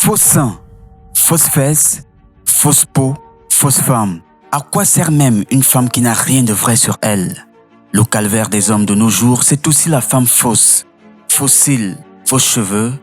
Faux seins, fausses fesses, fausse peau, fausse femme. À quoi sert même une femme qui n'a rien de vrai sur elle? Le calvaire des hommes de nos jours, c'est aussi la femme fausse. Faux cils, faux cheveux,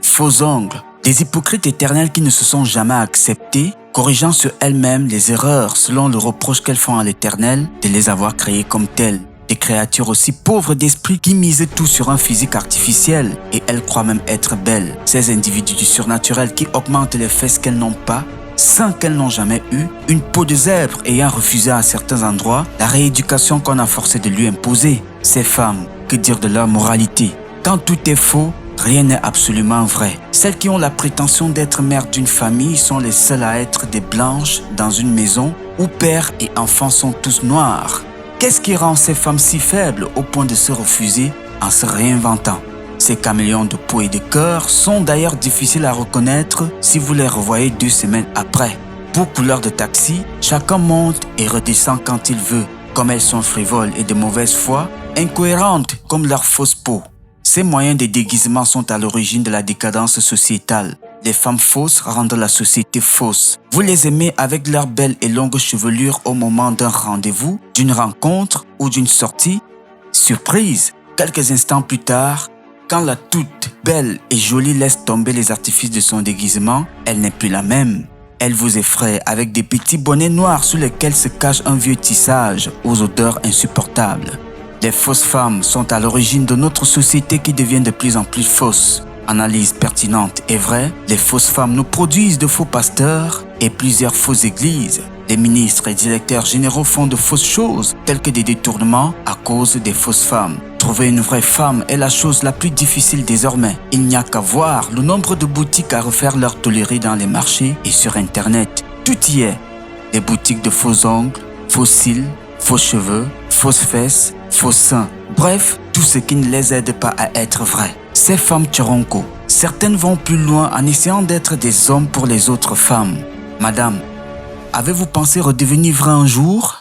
faux ongles. Des hypocrites éternels qui ne se sont jamais acceptés, corrigeant sur elles-mêmes les erreurs selon le reproche qu'elles font à l'Éternel de les avoir créées comme telles. Des créatures aussi pauvres d'esprit qui misent tout sur un physique artificiel et elles croient même être belles. Ces individus du surnaturel qui augmentent les fesses qu'elles n'ont pas, seins qu'elles n'ont jamais eu, une peau de zèbre ayant refusé à certains endroits la rééducation qu'on a forcé de lui imposer. Ces femmes, que dire de leur moralité? Quand tout est faux, rien n'est absolument vrai. Celles qui ont la prétention d'être mères d'une famille sont les seules à être des blanches dans une maison où père et enfants sont tous noirs. Qu'est-ce qui rend ces femmes si faibles au point de se refuser en se réinventant? Ces caméléons de peau et de cœur sont d'ailleurs difficiles à reconnaître si vous les revoyez 2 semaines après. Pour couleur de taxi, chacun monte et redescend quand il veut. Comme elles sont frivoles et de mauvaise foi, incohérentes comme leur fausse peau. Ces moyens de déguisement sont à l'origine de la décadence sociétale. Les femmes fausses rendent la société fausse. Vous les aimez avec leur belle et longue chevelure au moment d'un rendez-vous, d'une rencontre ou d'une sortie. Surprise, quelques instants plus tard, quand la toute belle et jolie laisse tomber les artifices de son déguisement, elle n'est plus la même. Elle vous effraie avec des petits bonnets noirs sous lesquels se cache un vieux tissage aux odeurs insupportables. Les fausses femmes sont à l'origine de notre société qui devient de plus en plus fausse. Analyse pertinente et vraie, les fausses femmes nous produisent de faux pasteurs et plusieurs fausses églises. Les ministres et directeurs généraux font de fausses choses, telles que des détournements à cause des fausses femmes. Trouver une vraie femme est la chose la plus difficile désormais. Il n'y a qu'à voir le nombre de boutiques à refaire leur tolérer dans les marchés et sur Internet. Tout y est. Des boutiques de faux ongles, faux cils, faux cheveux, fausses fesses, faux seins. Bref, tout ce qui ne les aide pas à être vraies. Ces femmes tchoronko, certaines vont plus loin en essayant d'être des hommes pour les autres femmes. Madame, avez-vous pensé redevenir vraie un jour?